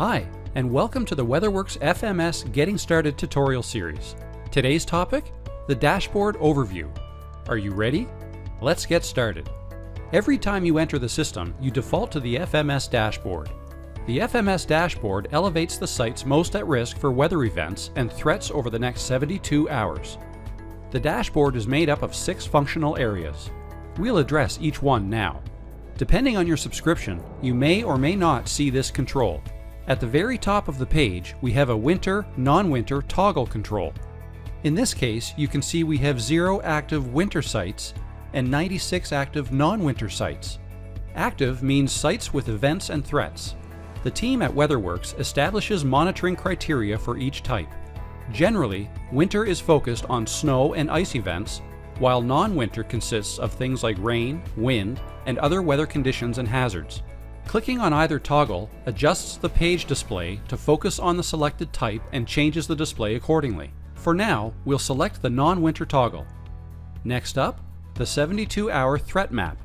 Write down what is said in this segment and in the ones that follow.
Hi, and welcome to the WeatherWorks FMS Getting Started tutorial series. Today's topic, the dashboard overview. Are you ready? Let's get started. Every time you enter the system, you default to the FMS dashboard. The FMS dashboard elevates the sites most at risk for weather events and threats over the next 72 hours. The dashboard is made up of 6 functional areas. We'll address each one now. Depending on your subscription, you may or may not see this control. At the very top of the page, we have a winter, non-winter toggle control. In this case, you can see we have 0 active winter sites and 96 active non-winter sites. Active means sites with events and threats. The team at WeatherWorks establishes monitoring criteria for each type. Generally, winter is focused on snow and ice events, while non-winter consists of things like rain, wind, and other weather conditions and hazards. Clicking on either toggle adjusts the page display to focus on the selected type and changes the display accordingly. For now, we'll select the non-winter toggle. Next up, the 72-hour threat map.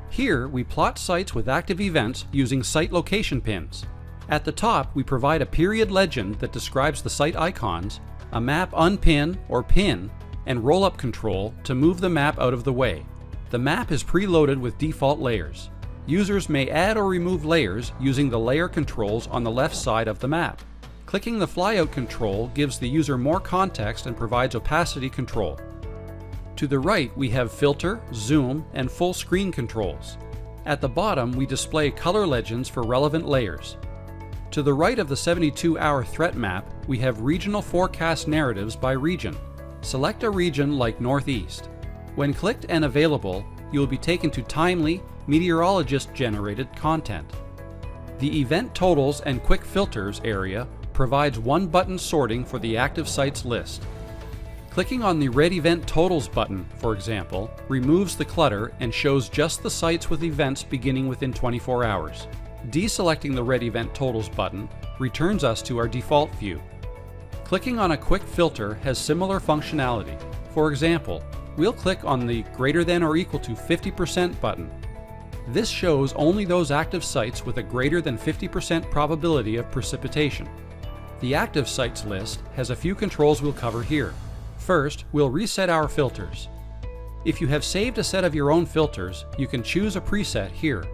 Here, we plot sites with active events using site location pins. At the top, we provide a period legend that describes the site icons, a map unpin or pin, and roll-up control to move the map out of the way. The map is preloaded with default layers. Users may add or remove layers using the layer controls on the left side of the map. Clicking the flyout control gives the user more context and provides opacity control. To the right, we have filter, zoom, and full screen controls. At the bottom, we display color legends for relevant layers. To the right of the 72-hour threat map, we have regional forecast narratives by region. Select a region like Northeast. When clicked and available, you will be taken to timely, meteorologist-generated content. The Event Totals and Quick Filters area provides one-button sorting for the active sites list. Clicking on the Red Event Totals button, for example, removes the clutter and shows just the sites with events beginning within 24 hours. Deselecting the Red Event Totals button returns us to our default view. Clicking on a quick filter has similar functionality. For example, we'll click on the greater than or equal to 50% button. This shows only those active sites with a greater than 50% probability of precipitation. The active sites list has a few controls we'll cover here. First, we'll reset our filters. If you have saved a set of your own filters, you can choose a preset here.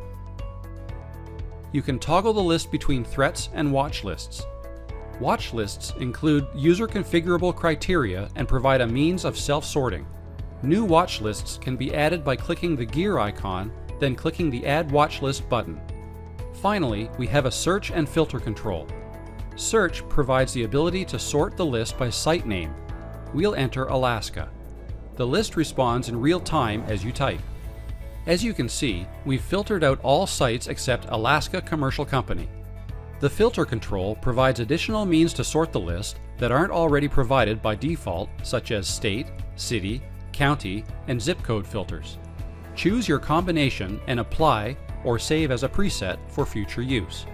You can toggle the list between threats and watch lists. Watch lists include user configurable criteria and provide a means of self-sorting. New watch lists can be added by clicking the gear icon, then clicking the Add Watch List button. Finally, we have a search and filter control. Search provides the ability to sort the list by site name. We'll enter Alaska. The list responds in real time as you type. As you can see, we've filtered out all sites except Alaska Commercial Company. The filter control provides additional means to sort the list that aren't already provided by default, such as state, city, county, and zip code filters. Choose your combination and apply or save as a preset for future use.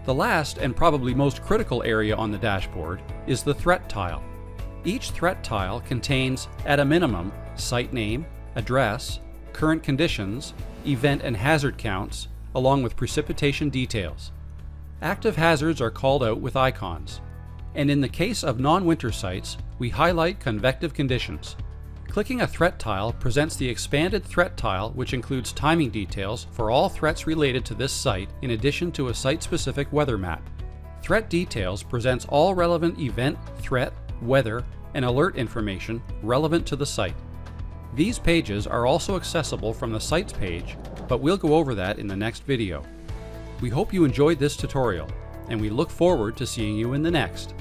The last and probably most critical area on the dashboard is the threat tile. Each threat tile contains, at a minimum, site name, address, current conditions, event and hazard counts, along with precipitation details. Active hazards are called out with icons. And in the case of non-winter sites, we highlight convective conditions. Clicking a threat tile presents the expanded threat tile, which includes timing details for all threats related to this site in addition to a site-specific weather map. Threat details presents all relevant event, threat, weather, and alert information relevant to the site. These pages are also accessible from the Sites page, but we'll go over that in the next video. We hope you enjoyed this tutorial, and we look forward to seeing you in the next.